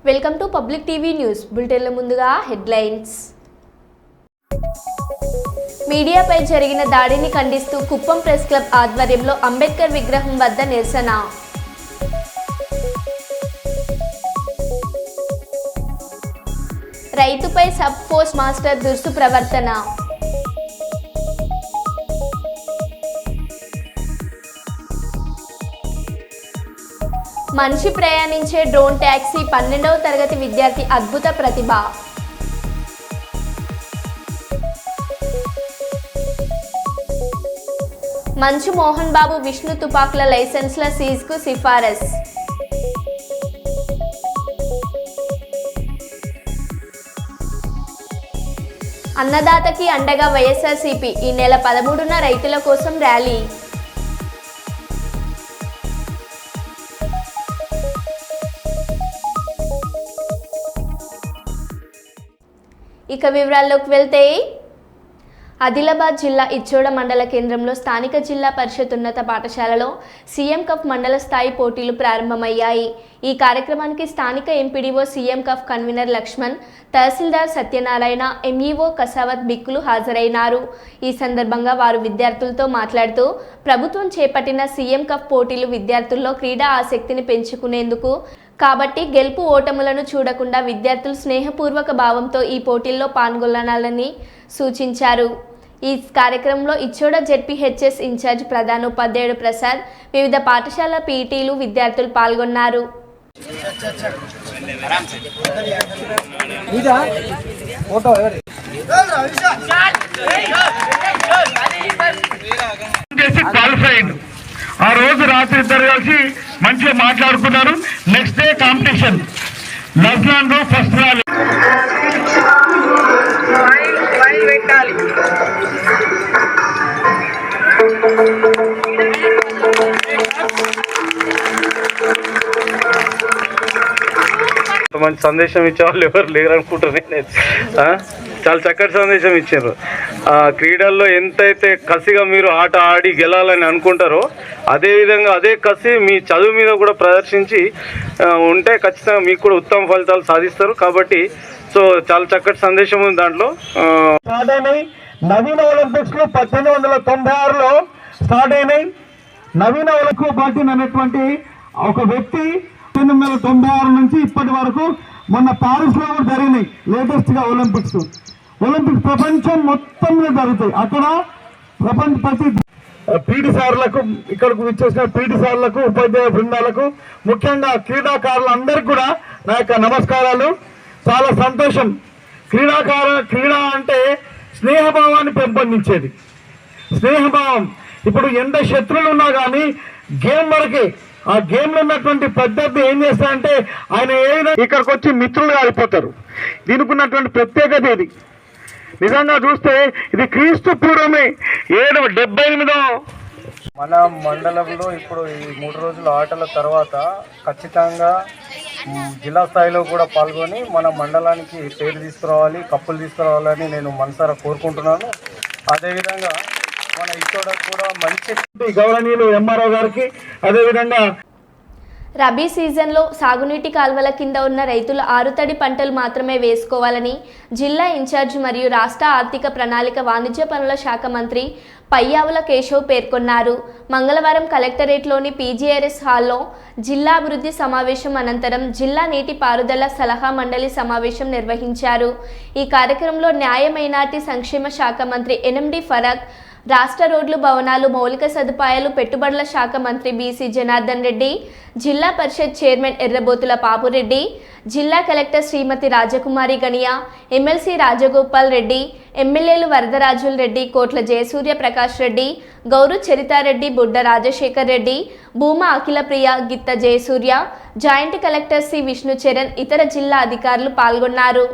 Welcome to public TV news బులెటిన్ల ముందుగా headlines. మీడియాపై జరిగిన దాడిని ఖండిస్తూ కుప్పం ప్రెస్ క్లబ్ ఆధ్వర్యంలో అంబేద్కర్ విగ్రహం వద్ద నిరసన. రైతుపై సబ్ పోస్ట్ మాస్టర్ దురుసు ప్రవర్తన. మనిషి ప్రయాణించే డ్రోన్ ట్యాక్సీ 12వ తరగతి విద్యార్థి అద్భుత ప్రతిభ. మంచు మోహన్ బాబు విష్ణు తుపాకుల లైసెన్స్ల సీజ్కు సిఫారసు. అన్నదాతకి అండగా వైఎస్ఆర్సీపీ ఈ నెల 13న రైతుల కోసం ర్యాలీ. ఇక వివరాల్లోకి వెళ్తే, ఆదిలాబాద్ జిల్లా ఇచ్చోడ మండల కేంద్రంలో స్థానిక జిల్లా పరిషత్ ఉన్నత పాఠశాలలో సీఎం కప్ మండల స్థాయి పోటీలు ప్రారంభమయ్యాయి. ఈ కార్యక్రమానికి స్థానిక MPDO CM cup convener Lakshman, తహసీల్దార్ సత్యనారాయణ, ఎంఈఓ కసావత్ బిక్కులు హాజరైనారు. ఈ సందర్భంగా వారు విద్యార్థులతో మాట్లాడుతూ, ప్రభుత్వం చేపట్టిన సీఎం కప్ పోటీలు విద్యార్థుల్లో క్రీడా ఆసక్తిని పెంచుకునేందుకు కాబట్టి గెలుపు ఓటములను చూడకుండా విద్యార్థులు స్నేహపూర్వక భావంతో ఈ పోటీల్లో పాల్గొనాలని సూచించారు. ఈ కార్యక్రమంలో ఇచ్చోడ జెడ్పీహెచ్ఎస్ ఇన్ఛార్జ్ ప్రధానోపాధ్యాయుడు ప్రసాద్, వివిధ పాఠశాల పీఈటీలు విద్యార్థులు పాల్గొన్నారు. ఆ రోజు రాత్రి ఇద్దరు కలిసి మంచిగా మాట్లాడుకున్నారు. నెక్స్ట్ డే కాంపిటీషన్ లస్లాన్ లో ఫస్ట్ రాలి పెట్టాలి. మంచి సందేశం ఇచ్చేవాళ్ళు ఎవరు లేరు అనుకుంటున్నాను. చాలా చక్కటి సందేశం ఇచ్చారు. క్రీడల్లో ఎంతైతే కసిగా మీరు ఆట ఆడి గెలాలని అనుకుంటారో అదేవిధంగా అదే కసి మీ చదువు మీద కూడా ప్రదర్శించి ఉంటే ఖచ్చితంగా మీకు కూడా ఉత్తమ ఫలితాలు సాధిస్తారు. కాబట్టి సో చాలా చక్కటి సందేశం ఉంది దాంట్లో. స్టార్ట్ అయినాయి నవీన ఒలింపిక్స్లు 1896లో స్టార్ట్ అయినాయి. నవీన ఒలింపిక్ పార్టీని అనేటువంటి ఒక వ్యక్తి 1896 నుంచి ఇప్పటి వరకు మొన్న ప్యారిస్లో కూడా జరిగినాయి లేటెస్ట్గా ఒలింపిక్స్ ప్రపంచం మొత్తం మీద జరుగుతాయి. అక్కడ ప్రతి పీటీ సార్లకు, ఇక్కడకు విచ్చేసిన పీటీ సార్లకు, ఉపాధ్యాయ బృందాలకు, ముఖ్యంగా క్రీడాకారులందరికీ కూడా నా యొక్క నమస్కారాలు. చాలా సంతోషం. క్రీడ అంటే స్నేహభావాన్ని పెంపొందించేది. స్నేహభావం ఇప్పుడు ఎంత శత్రువులు ఉన్నా కానీ గేమ్ వరకే. ఆ గేమ్లో ఉన్నటువంటి పద్ధతి ఏం చేస్తారంటే ఆయన ఏదైనా ఇక్కడికి వచ్చి మిత్రులుగా అయిపోతారు. దీనికి ఉన్నటువంటి ప్రత్యేకత ఇది. నిజంగా చూస్తే ఇది క్రీస్తు పూర్వమే 778 మన మండలంలో ఇప్పుడు ఈ 3 రోజుల ఆటల తర్వాత ఖచ్చితంగా జిల్లా స్థాయిలో కూడా పాల్గొని మన మండలానికి పేరు తీసుకురావాలి, కప్పులు తీసుకురావాలని నేను మనసారా కోరుకుంటున్నాను. అదేవిధంగా మన ఇక్కడ కూడా మంచి గౌరవనీయులు ఎంఆర్ఓ గారికి, అదేవిధంగా రబీ సీజన్లో సాగునీటి కాల్వల కింద ఉన్న రైతులు ఆరుతడి పంటలు మాత్రమే వేసుకోవాలని జిల్లా ఇన్ఛార్జి మరియు రాష్ట్ర ఆర్థిక ప్రణాళిక వాణిజ్య పనుల శాఖ మంత్రి పయ్యావుల కేశవ్ పేర్కొన్నారు. మంగళవారం కలెక్టరేట్లోని పీజీఆర్ఎస్ హాల్లో జిల్లా అభివృద్ధి సమావేశం అనంతరం జిల్లా నీటిపారుదల సలహా మండలి సమావేశం నిర్వహించారు. ఈ కార్యక్రమంలో న్యాయ మైనార్టీ సంక్షేమ శాఖ మంత్రి ఎన్ఎండి ఫరక్, రాష్ట్ర రోడ్లు, భవనాలు, మౌలిక సదుపాయాలు, పెట్టుబడుల శాఖ మంత్రి బీసీ జనార్దన్ రెడ్డి, జిల్లా పరిషత్ చైర్మన్ ఎర్రబోతుల పాపురెడ్డి, జిల్లా కలెక్టర్ శ్రీమతి రాజకుమారి గనియా, ఎమ్మెల్సీ రాజగోపాల్ రెడ్డి, ఎమ్మెల్యేలు వరదరాజుల్ రెడ్డి, కోట్ల జయసూర్య ప్రకాష్ రెడ్డి, గౌరు చరితారెడ్డి, బుడ్డ Rajasekhar Reddy, Bhuma Akhilapriya, Gitta Jayasurya, joint collector C Vishnucharan, ఇతర జిల్లా అధికారులు పాల్గొన్నారు.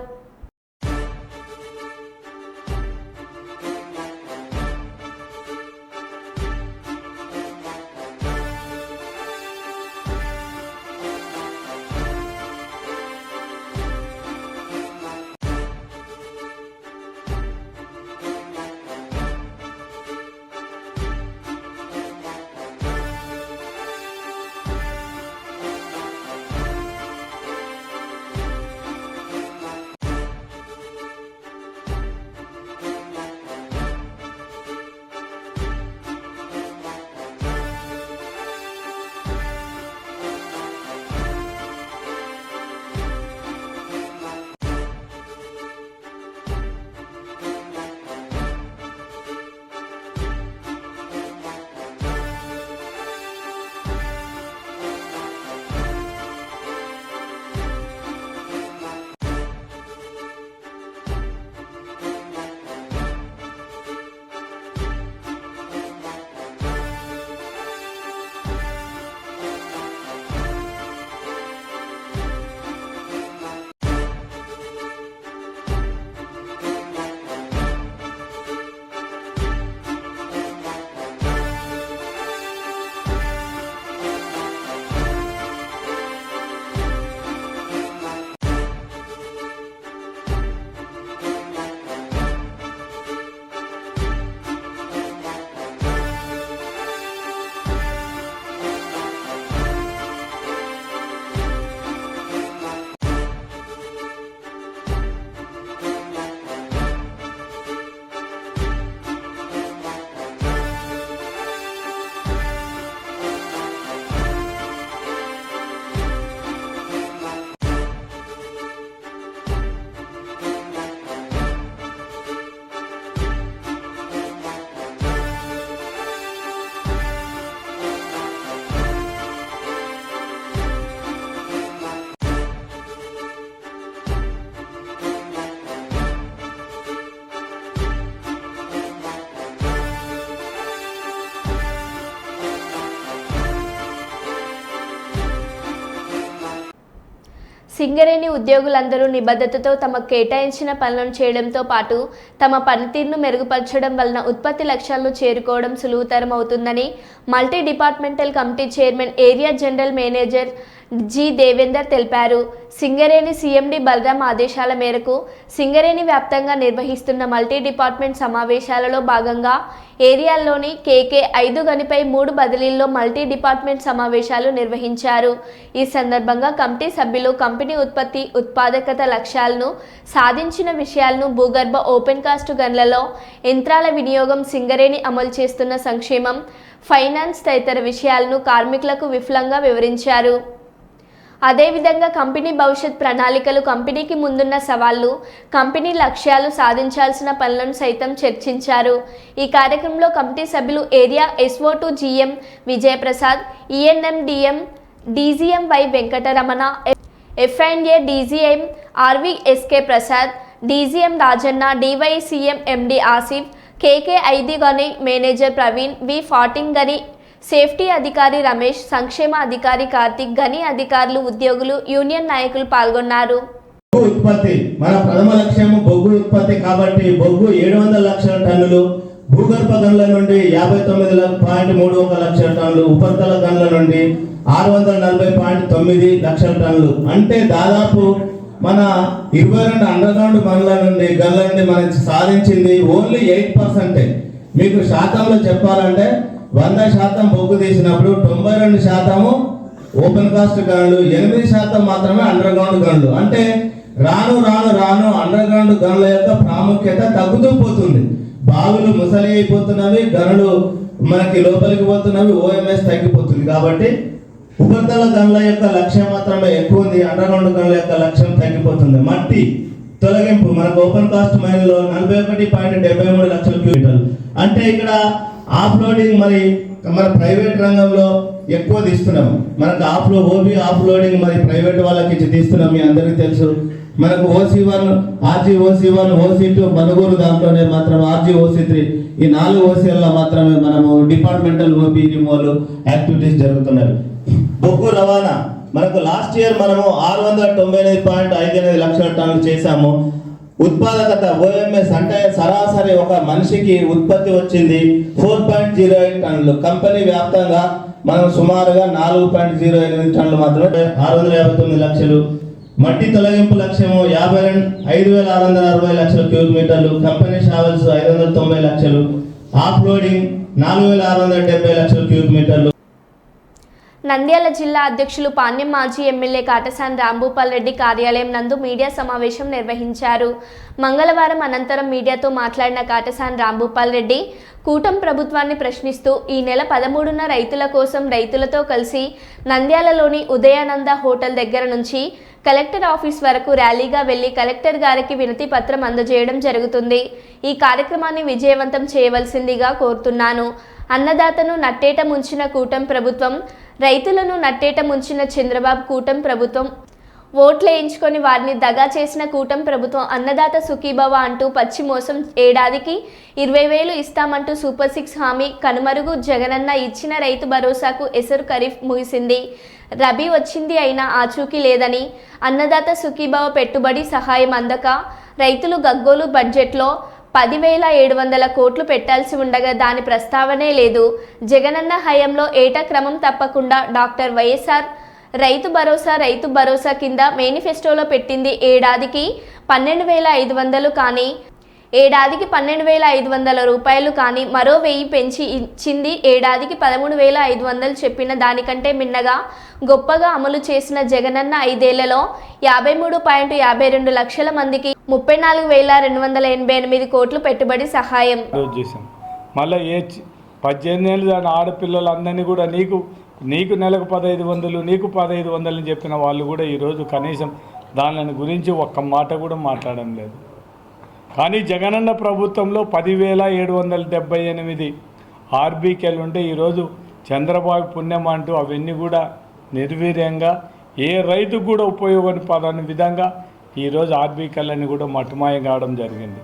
సింగరేణి ఉద్యోగులందరూ నిబద్ధతతో తమకు కేటాయించిన పనులను చేయడంతో పాటు తమ పనితీరును మెరుగుపరచడం వలన ఉత్పత్తి లక్ష్యాలను చేరుకోవడం సులువుతరం అవుతుందని multi departmental committee chairman area general manager G Devender తెలిపారు. సింగరేణి సిఎండి బలరాం ఆదేశాల మేరకు సింగరేణి వ్యాప్తంగా నిర్వహిస్తున్న మల్టీ డిపార్ట్మెంట్ సమావేశాలలో భాగంగా ఏరియాల్లోని కేకే 5 గనిపై 3 బదిలీల్లో మల్టీ డిపార్ట్మెంట్ సమావేశాలు నిర్వహించారు. ఈ సందర్భంగా కమిటీ సభ్యులు కంపెనీ ఉత్పాదకత లక్ష్యాలను సాధించిన విషయాలను, భూగర్భ ఓపెన్ కాస్ట్ గన్లలో యంత్రాల వినియోగం, సింగరేణి అమలు చేస్తున్న సంక్షేమం, ఫైనాన్స్ తదితర విషయాలను కార్మికులకు విపులంగా వివరించారు. అదేవిధంగా కంపెనీ భవిష్యత్ ప్రణాళికలు, కంపెనీకి ముందున్న సవాళ్లు, కంపెనీ లక్ష్యాలు, సాధించాల్సిన పనులను సైతం చర్చించారు. ఈ కార్యక్రమంలో కమిటీ సభ్యులు area SO2 GM Vijayaprasad, ENM DM DGM Y Venkataramana, F&A DGM RVSK Prasad, DGM Rajanna, DYCM MD Asif, KK 5 గని మేనేజర్ ప్రవీణ్, V14 గని సేఫ్టీ అధికారి రమేష్, సంక్షేమ అధికారి కార్తిక్, గని అధికారులు, ఉద్యోగులు, యూనియన్ నాయకులు పాల్గొన్నారు. ఉత్పత్తి మన ప్రథమ లక్ష్యము బొగ్గు ఉత్పత్తి కాబట్టి బొగ్గు 700 లక్షల టన్నులు, భూగర్భ గనుల నుండి 59.31 లక్షల టన్నులు, ఉపరితల గనుల నుండి 640.9 లక్షల టన్నులు, అంటే దాదాపు మన 22 అండర్ గ్రౌండ్ గనుల నుండి మనం సాధించింది ఓన్లీ 8%. మీకు శాతంలో చెప్పాలంటే 100% బొగ్గు తీసినప్పుడు 92% ఓపెన్ కాస్ట్ గనులు, 8% మాత్రమే అండర్ గ్రౌండ్ గనులు. అంటే రాను రాను రాను అండర్ గ్రౌండ్ గనుల యొక్క ప్రాముఖ్యత తగ్గుతూ పోతుంది. బావులు ముసలి అయిపోతున్నవి, గనులు మనకి లోపలికి పోతున్నవి, OMS తగ్గిపోతుంది. కాబట్టి ఉపరితల గనుల యొక్క లక్ష్యం మాత్రమే ఎక్కువ ఉంది, అండర్ గ్రౌండ్ గనుల యొక్క లక్ష్యం తగ్గిపోతుంది. మట్టి తొలగింపు మనకు ఓపెన్ కాస్ట్ మైన్ లో 41.73 లక్షల క్యూబికల్, అంటే ఇక్కడ ఆఫ్ లోడింగ్ మరి మన ప్రైవేట్ రంగంలో ఎక్కువ తీస్తున్నాం. మనకు ఓబీ ఆఫ్ లోడింగ్ మరి ప్రైవేట్ వాళ్ళకి ఇచ్చి తీస్తున్నాం, మీ అందరికీ తెలుసు. మనకు OC1, RGOC1, OC2 మనుగోలు దాంట్లోనే మాత్రం RGOC3 ఈ 4 OCLలో మాత్రమే మనము డిపార్ట్మెంటల్ ఓబీ రిమూవల్ యాక్టివిటీస్ జరుగుతున్నాయి. బొగ్గు రవాణా మనకు లాస్ట్ ఇయర్ మనము 699.58 లక్షల టన్నులు చేశాము. ఉత్పాదకత OMS అంటే సరాసరి ఒక మనిషికి ఉత్పత్తి వచ్చింది 4.08 టన్నులు. కంపెనీ వ్యాప్తంగా మనం సుమారుగా 4.08 టన్నులు మాత్రమే, 659 లక్షలు. మట్టి తొలగింపు లక్ష్యము 5,660 లక్షల క్యూబిక్ మీటర్లు, కంపెనీ షావెల్స్ 590 లక్షలు, ఆఫ్ లోడింగ్ 4,670 లక్షల క్యూబిక్ మీటర్లు. నంద్యాల జిల్లా అధ్యక్షులు పాణ్యం మాజీ ఎమ్మెల్యే కాటసాని రాంభూపాల్ రెడ్డి కార్యాలయం నందు మీడియా సమావేశం నిర్వహించారు. మంగళవారం అనంతరం మీడియాతో మాట్లాడిన కాటసాని రాంభూపాల్ రెడ్డి కూటమి ప్రభుత్వాన్ని ప్రశ్నిస్తూ ఈ నెల 13న రైతుల కోసం రైతులతో కలిసి నంద్యాలలోని ఉదయానంద హోటల్ దగ్గర నుంచి కలెక్టర్ ఆఫీస్ వరకు ర్యాలీగా వెళ్లి కలెక్టర్ గారికి వినతి పత్రం అందజేయడం జరుగుతుంది. ఈ కార్యక్రమాన్ని విజయవంతం చేయవలసిందిగా కోరుతున్నాను. అన్నదాతను నట్టేట ముంచిన కూటమి ప్రభుత్వం, రైతులను నట్టేట ముంచిన చంద్రబాబు కూటమి ప్రభుత్వం, ఓట్లు వేయించుకొని వారిని దగా చేసిన కూటమి ప్రభుత్వం, అన్నదాత సుఖీభవ అంటూ పచ్చి మోసం, ఏడాదికి 20,000 ఇస్తామంటూ సూపర్ 6 హామీ కనుమరుగు, జగనన్న ఇచ్చిన రైతు భరోసాకు ఎసరు ఖరీఫ్ ముగిసింది, రబీ వచ్చింది అయినా ఆచూకీ లేదని, అన్నదాత సుఖీభవ పెట్టుబడి సహాయం అందక రైతులు గగ్గోలు, బడ్జెట్లో 10,700 కోట్లు పెట్టాల్సి ఉండగా దాని ప్రస్తావనే లేదు. జగనన్న హయాంలో ఏటా క్రమం తప్పకుండా డాక్టర్ వైఎస్ఆర్ రైతు భరోసా కింద మేనిఫెస్టోలో పెట్టింది ఏడాదికి 12,500 కానీ ఏడాదికి 12,500 రూపాయలు కానీ మరో 1000 పెంచి ఇచ్చింది ఏడాదికి 13,500 చెప్పిన దానికంటే మిన్నగా గొప్పగా అమలు చేసిన జగనన్న 5 ఏళ్లలో 53.52 లక్షల మందికి 34,288 కోట్లు పెట్టుబడి సహాయం చేశాం. మళ్ళీ 18 ఏళ్ళు దాని ఆడపిల్లలందరినీ కూడా నీకు నెలకు 1,500 నీకు 1,500 అని చెప్పిన వాళ్ళు కూడా ఈరోజు కనీసం దాని గురించి ఒక్క మాట కూడా మాట్లాడడం లేదు. కానీ జగనన్న ప్రభుత్వంలో 10,778 ఆర్బీకేలు ఉంటే ఈరోజు చంద్రబాబు పుణ్యం అంటూ అవన్నీ కూడా నిర్వీర్యంగా ఏ రైతుకు కూడా ఉపయోగపడని విధంగా ఈరోజు ఆర్బీకేలన్నీ కూడా మట్టుమాయం కావడం జరిగింది.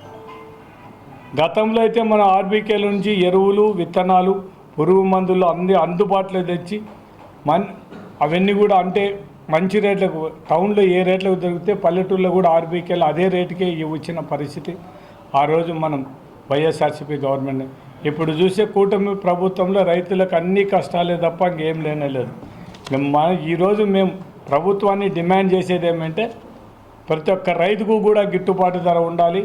గతంలో అయితే మన ఆర్బీకేల నుంచి ఎరువులు, విత్తనాలు, పురుగు మందులు అందుబాటులో తెచ్చి అవన్నీ కూడా అంటే మంచి రేట్లకు టౌన్లో ఏ రేట్లకు దొరికితే పల్లెటూరులో కూడా ఆర్బీకేలు అదే రేటుకే ఇచ్చిన పరిస్థితి ఆ రోజు మనం వైఎస్ఆర్సీపీ గవర్నమెంట్. ఇప్పుడు చూసే కూటమి ప్రభుత్వంలో రైతులకు అన్ని కష్టాలే తప్ప ఇంకేం లేనలేదు. ఈరోజు మేము ప్రభుత్వాన్ని డిమాండ్ చేసేది ఏమంటే ప్రతి ఒక్క రైతుకు కూడా గిట్టుబాటు ధర ఉండాలి.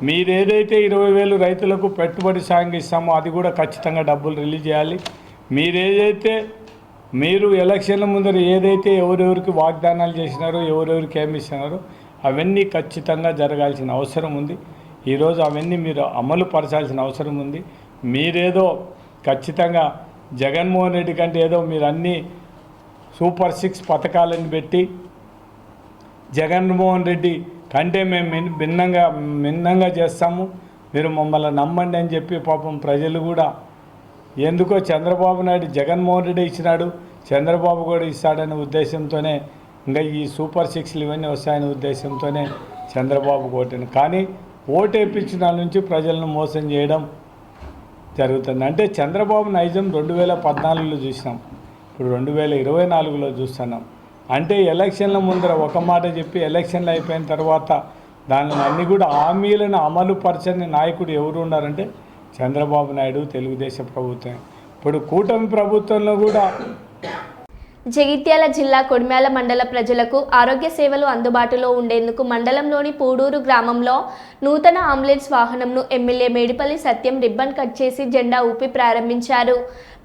మీరు ఏదైతే 20,000 రైతులకు పెట్టుబడి సాయం ఇస్తామో అది కూడా ఖచ్చితంగా డబ్బులు రిలీజ్ చేయాలి. మీరు ఎలక్షన్ల ముందర ఏదైతే ఎవరెవరికి వాగ్దానాలు చేసినారో ఎవరెవరికి ఏమి ఇస్తున్నారో అవన్నీ ఖచ్చితంగా జరగాల్సిన అవసరం ఉంది. ఈరోజు అవన్నీ మీరు అమలు పరచాల్సిన అవసరం ఉంది. మీరేదో ఖచ్చితంగా జగన్మోహన్ రెడ్డి కంటే ఏదో మీరు అన్నీ సూపర్ 6 పథకాలను పెట్టి జగన్మోహన్ రెడ్డి కంటే మేము భిన్నంగా చేస్తాము, మీరు మమ్మల్ని నమ్మండి అని చెప్పి పాపం ప్రజలు కూడా ఎందుకో చంద్రబాబు నాయుడు జగన్మోహన్ రెడ్డి ఇచ్చినాడు, చంద్రబాబు కూడా ఇస్తాడనే ఉద్దేశంతోనే ఇంకా ఈ సూపర్ 6లు ఇవన్నీ వస్తాయనే ఉద్దేశంతోనే చంద్రబాబు ఓటేను. కానీ ఓటేపించిన నుంచి ప్రజలను మోసం చేయడం జరుగుతుంది. అంటే చంద్రబాబు నైజం 2014లో చూసినాం, ఇప్పుడు 2024లో చూస్తున్నాం. అంటే ఎలక్షన్ల ముందర ఒక మాట చెప్పి ఎలక్షన్లు అయిపోయిన తర్వాత దానిని అన్నీ కూడా హామీలను అమలు పరచని నాయకుడు ఎవరు ఉన్నారంటే చంద్రబాబు నాయుడు, తెలుగుదేశం ప్రభుత్వం. ఇప్పుడు కూటమి ప్రభుత్వంలో కూడా జగిత్యాల జిల్లా కొడిమ్యాల మండల ప్రజలకు ఆరోగ్య సేవలు అందుబాటులో ఉండేందుకు మండలంలోని పూడూరు గ్రామంలో నూతన అంబులెన్స్ వాహనంను ఎమ్మెల్యే మేడిపల్లి సత్యం రిబ్బన్ కట్ చేసి జెండా ఊపి ప్రారంభించారు.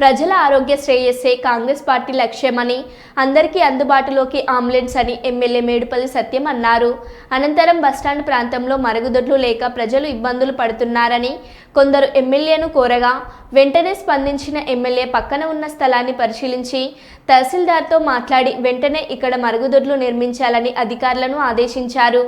ప్రజల ఆరోగ్య శ్రేయస్సే కాంగ్రెస్ పార్టీ లక్ష్యమని, అందరికీ అందుబాటులోకి అంబులెన్స్ అని ఎమ్మెల్యే మేడిపల్లి సత్యం అన్నారు. అనంతరం బస్టాండ్ ప్రాంతంలో మరుగుదొడ్లు లేక ప్రజలు ఇబ్బందులు పడుతున్నారని కొందరు ఎమ్మెల్యేను కోరగా వెంటనే స్పందించిన ఎమ్మెల్యే పక్కన ఉన్న స్థలాన్ని పరిశీలించి తహసీల్దార్తో మాట్లాడి వెంటనే ఇక్కడ మరుగుదొడ్లు నిర్మించాలని అధికారులను ఆదేశించారు.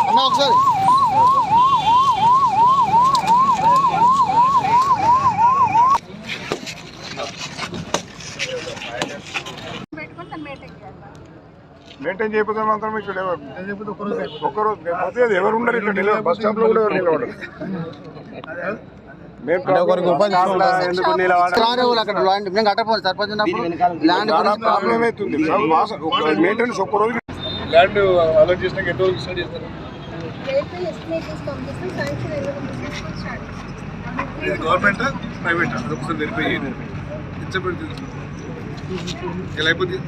అన్నా ఒకసారి మెయింటైన్ చేయకపోతే మాత్రం ఇక్కడ ఒక్కరోజు పోతే ఎవరు ఉండరు ఇక్కడ బస్ స్టాప్ లో కూడా ఎవరు నిలబడరు. ప్రాబ్లం అవుతుంది. మెయింటెనెన్స్ ఒక్కరోజు ల్యాండ్ అలర్ట్ చేసినాక ఎన్ని రోజులు స్టార్ట్ చేస్తారు? గవర్నమెంట్ ప్రైవేట్ అదొకసారి వెరిఫై చేయండి. ఇలా అయిపోతుంది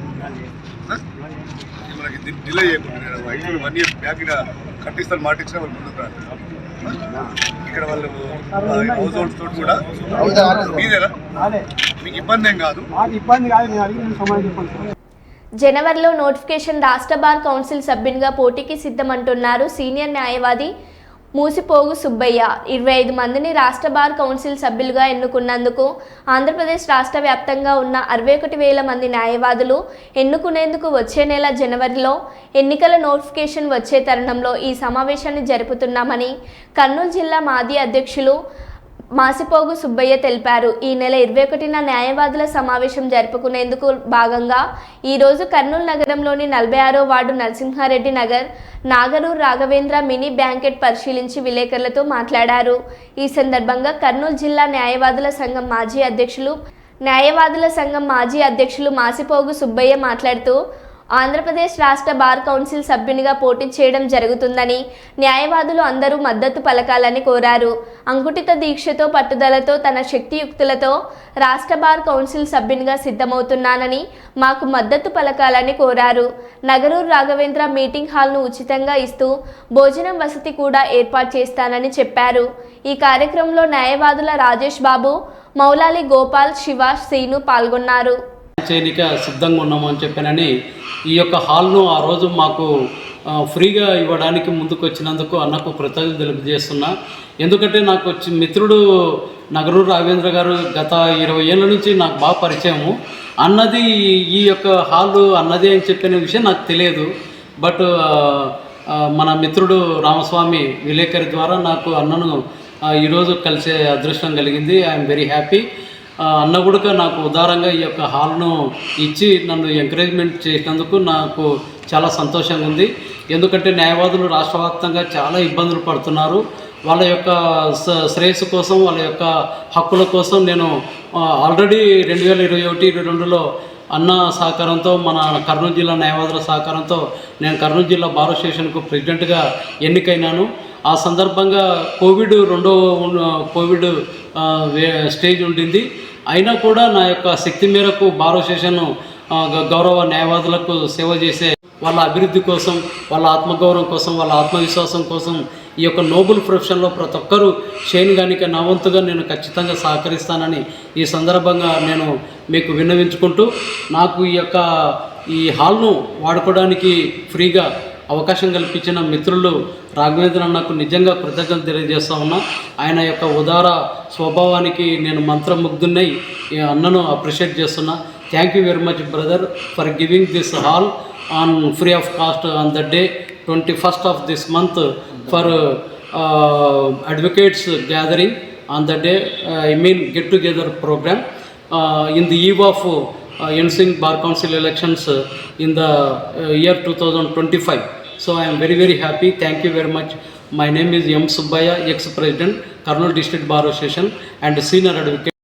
మనకి డిలే చేయకుండా 1 year బ్యాక్ ఇక్కడ కట్టిస్తారు మాట ఇచ్చిన వాళ్ళు ముందుకు రాదు. ఇక్కడ వాళ్ళు హౌస్ హోల్డ్స్ తోటి కూడా మీదేనా మీకు ఇబ్బంది ఏం కాదు. జనవరిలో నోటిఫికేషన్ రాష్ట్ర బార్ కౌన్సిల్ సభ్యునిగా పోటీకి సిద్ధమంటున్నారు సీనియర్ న్యాయవాది మూసిపోగు సుబ్బయ్య. 25 మందిని రాష్ట్ర బార్ కౌన్సిల్ సభ్యులుగా ఎన్నుకున్నందుకు ఆంధ్రప్రదేశ్ రాష్ట్ర వ్యాప్తంగా ఉన్న 61,000 మంది న్యాయవాదులు ఎన్నుకునేందుకు వచ్చే నెల జనవరిలో ఎన్నికల నోటిఫికేషన్ వచ్చే తరుణంలో ఈ సమావేశాన్ని జరుపుతున్నామని కర్నూలు జిల్లా మాజీ అధ్యక్షులు మాసిపోగు సుబ్బయ్య తెలిపారు. ఈ నెల 21న న్యాయవాదుల సమావేశం జరుపుకునేందుకు భాగంగా ఈరోజు కర్నూలు నగరంలోని 46వ వార్డు నరసింహారెడ్డి నగర్ నాగరూర్ రాఘవేంద్ర మినీ బ్యాంకెట్ పరిశీలించి విలేకరులతో మాట్లాడారు. ఈ సందర్భంగా కర్నూలు జిల్లా న్యాయవాదుల సంఘం మాజీ అధ్యక్షులు మాసిపోగు సుబ్బయ్య మాట్లాడుతూ ఆంధ్రప్రదేశ్ రాష్ట్ర బార్ కౌన్సిల్ సభ్యునిగా పోటీ చేయడం జరుగుతుందని న్యాయవాదులు అందరూ మద్దతు పలకాలని కోరారు. అంకుటిత దీక్షతో పట్టుదలతో తన శక్తియుక్తులతో రాష్ట్ర బార్ కౌన్సిల్ సభ్యునిగా సిద్ధమవుతున్నానని మాకు మద్దతు పలకాలని కోరారు. నగరూరు రాఘవేంద్ర మీటింగ్ హాల్ను ఉచితంగా ఇస్తూ భోజనం వసతి కూడా ఏర్పాటు చేస్తానని చెప్పారు. ఈ కార్యక్రమంలో న్యాయవాదుల రాజేష్ బాబు, మౌలాలి గోపాల్, శివ, శ్రీను పాల్గొన్నారు. చేయనిక సిద్ధంగా ఉన్నామని చెప్పానని ఈ యొక్క హాల్ను ఆ రోజు మాకు ఫ్రీగా ఇవ్వడానికి ముందుకు వచ్చినందుకు అన్నకు కృతజ్ఞతలు తెలియజేస్తున్నా. ఎందుకంటే నాకు మిత్రుడు నగరూరు రాఘవేంద్ర గారు గత 20 ఏళ్ళ నుంచి నాకు బాగా పరిచయము. అన్నది ఈ యొక్క హాలు అన్నది అని చెప్పిన విషయం నాకు తెలియదు. బట్ మన మిత్రుడు రామస్వామి విలేకరి ద్వారా నాకు అన్నను ఈరోజు కలిసే అదృష్టం కలిగింది. I'm very happy. అన్న కూడా నాకు ఉదారంగా ఈ యొక్క హాల్ను ఇచ్చి నన్ను ఎంకరేజ్మెంట్ చేసినందుకు నాకు చాలా సంతోషంగా ఉంది. ఎందుకంటే న్యాయవాదులు రాష్ట్ర వ్యాప్తంగా చాలా ఇబ్బందులు పడుతున్నారు. వాళ్ళ యొక్క శ్రేయస్సు కోసం, వాళ్ళ యొక్క హక్కుల కోసం నేను ఆల్రెడీ 2021-22లో అన్న సహకారంతో, మన కర్నూలు జిల్లా న్యాయవాదుల సహకారంతో నేను కర్నూలు జిల్లా బార్ అసోసియేషన్కు ప్రెసిడెంట్గా ఎన్నికైనాను. ఆ సందర్భంగా కోవిడ్ స్టేజ్ ఉండింది. అయినా కూడా నా యొక్క శక్తి మేరకు బార్ అసోసియేషన్ గౌరవ న్యాయవాదులకు సేవ చేసే వాళ్ళ అభివృద్ధి కోసం, వాళ్ళ ఆత్మగౌరవం కోసం, వాళ్ళ ఆత్మవిశ్వాసం కోసం ఈ యొక్క నోబుల్ ప్రొఫెషన్లో ప్రతి ఒక్కరూ చేయనిగానిక నా వంతుగా నేను ఖచ్చితంగా సహకరిస్తానని ఈ సందర్భంగా నేను మీకు విన్నవించుకుంటూ, నాకు ఈ హాల్ను వాడుకోవడానికి ఫ్రీగా అవకాశం కల్పించిన మిత్రులు రాఘవేంద్ర అన్నకు నిజంగా కృతజ్ఞతలు తెలియజేస్తా ఉన్నా. ఆయన యొక్క ఉదార స్వభావానికి నేను మంత్రముగ్ధున్నై అన్నను అప్రిషియేట్ చేస్తున్నా. Thank you very much brother for giving this hall on free of cost on the day 21st of this month for advocates gathering on the day, get together program in the eve of ensuing bar council elections in the year 2025. So I am very, very happy. Thank you very much. My name is M. Subbaya, ex-president, Kurnool District Bar Association and senior advocate.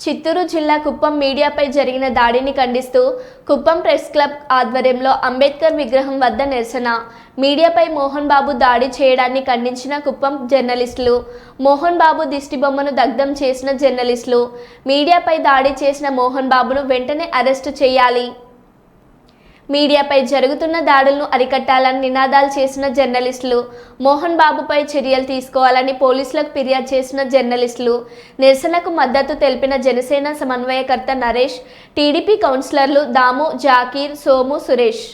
Chittoor జిల్లా కుప్పం మీడియాపై జరిగిన దాడిని ఖండిస్తూ Kuppam press club ఆధ్వర్యంలో అంబేద్కర్ విగ్రహం వద్ద నిరసన. మీడియాపై మోహన్ బాబు దాడి చేయడాన్ని ఖండించిన కుప్పం జర్నలిస్టులు, మోహన్ బాబు దిష్టిబొమ్మను దగ్ధం చేసిన జర్నలిస్టులు, మీడియాపై దాడి చేసిన మోహన్ బాబును వెంటనే అరెస్టు చేయాలి, మీడియాపై జరుగుతున్న దాడులను అరికట్టాలని నినాదాలు చేసిన జర్నలిస్టులు, మోహన్ బాబుపై చర్యలు తీసుకోవాలని పోలీసులకు ఫిర్యాదు చేసిన జర్నలిస్టులు, నిరసనకు మద్దతు తెలిపిన జనసేన సమన్వయకర్త నరేష్, టీడీపీ కౌన్సిలర్లు దాము, జాకీర్, సోము, సురేష్.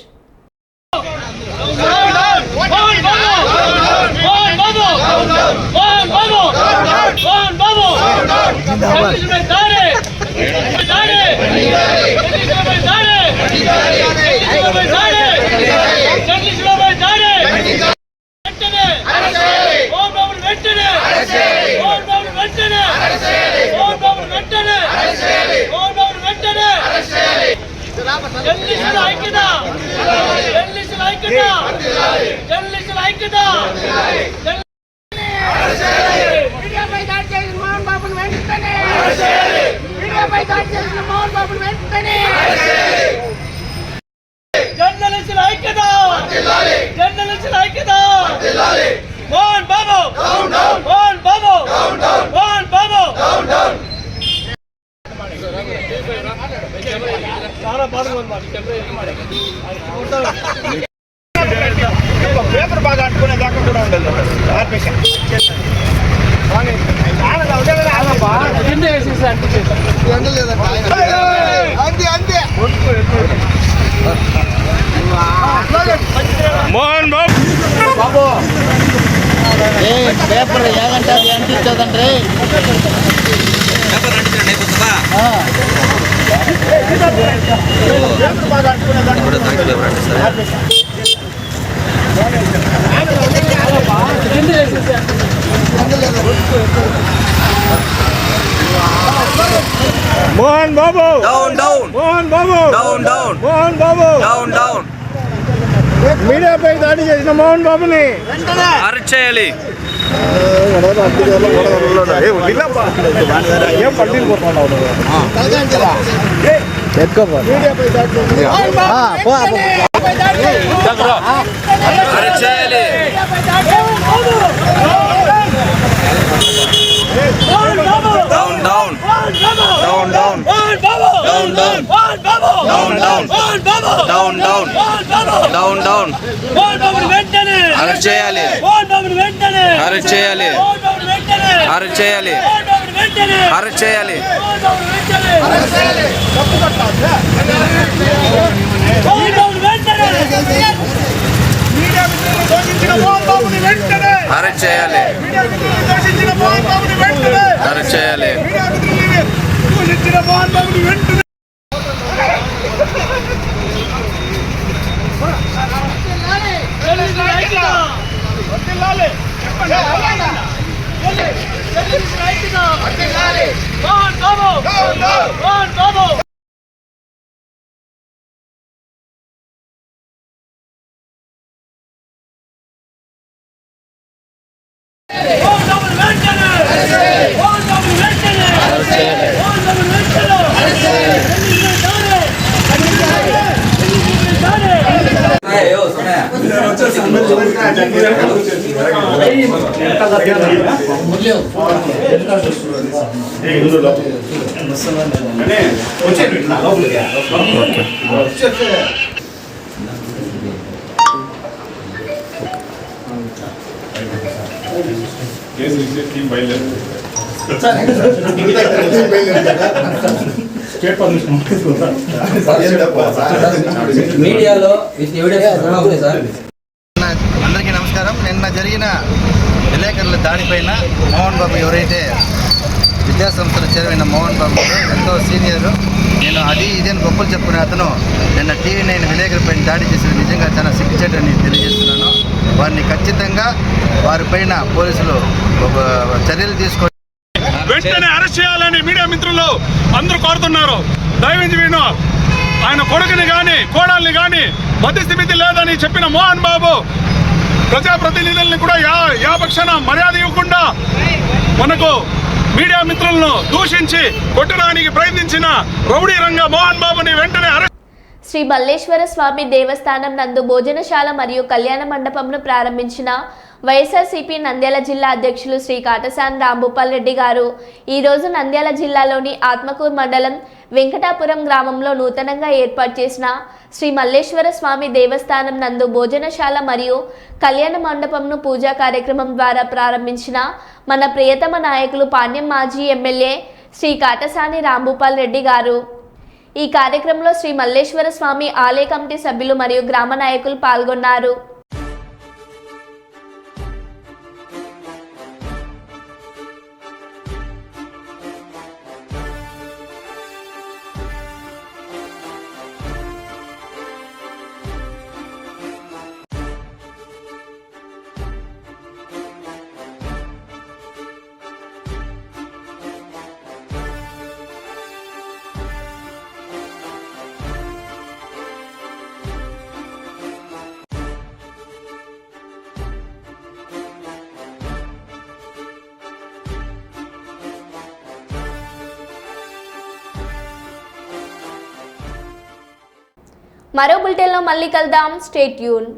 పేపర్ బాగా అంటుకునే దాకా కూడా ఉండదు. మోహన్ బాబు పేపర్ ఏదంటే అది అంటించదండి. Mohan Babu down down Mohan Babu down down Mohan Babu down down మీడియాపై దాడి చేసిన మోహన్ బాబుని అరెస్ట్ చేయాలి. ఏం పట్టించుకుంటున్నావు? మీడియాపై దాడి మీడియాలో అందరికీ నమస్కారం. నిన్న జరిగిన విలేకరుల దాడిపైన మోహన్ బాబు ఎవరైతే విద్యాసంస్థల చైర్మన్ మోహన్ బాబు ఎంతో సీనియర్, నేను అది ఇదేని గొప్పలు చెప్పుకునే అతను నిన్న TV9 విలేకరులపైన దాడి చేసిన నిజంగా చాలా సిగ్గుచేటని తెలియజేస్తున్నాను. వారిని ఖచ్చితంగా వారిపైన పోలీసులు చర్యలు తీసుకొని వెంటనే అరెస్ట్ చేయాలని మీడియా మిత్రులు అందరూ కోరుతున్నారు. దయవించి వీణు ఆయన కొడుకుని కానీ కోడల్ని కానీ మధ్యస్థితి లేదని చెప్పిన మోహన్ బాబు ప్రజాప్రతినిధుల్ని కూడా యాపక్షణ మర్యాద ఇవ్వకుండా మనకు మీడియా మిత్రులను దూషించి కొట్టడానికి ప్రయత్నించిన రౌడీ రంగ మోహన్ బాబుని వెంటనే శ్రీ మల్లేశ్వర స్వామి దేవస్థానం నందు భోజనశాల మరియు కళ్యాణ మండపంను ప్రారంభించిన వైఎస్ఆర్సీపీ నంద్యాల జిల్లా అధ్యక్షులు శ్రీ కాటసాని రాంభూపాల్ రెడ్డి గారు ఈరోజు నంద్యాల జిల్లాలోని ఆత్మకూరు మండలం వెంకటాపురం గ్రామంలో నూతనంగా ఏర్పాటు చేసిన శ్రీ మల్లేశ్వర స్వామి దేవస్థానం నందు భోజనశాల మరియు కళ్యాణ మండపంను పూజా కార్యక్రమం ద్వారా ప్రారంభించిన మన ప్రియతమ నాయకులు పాణ్యం మాజీ ఎమ్మెల్యే శ్రీ కాటసాని రాంభూపాల్ రెడ్డి గారు. ఈ కార్యక్రమంలో శ్రీ మల్లేశ్వర స్వామి ఆలయ కమిటీ సభ్యులు మరియు గ్రామ నాయకులు పాల్గొన్నారు. మరో బులెటిన్లో మళ్ళీ కలుద్దాం. Stay tune.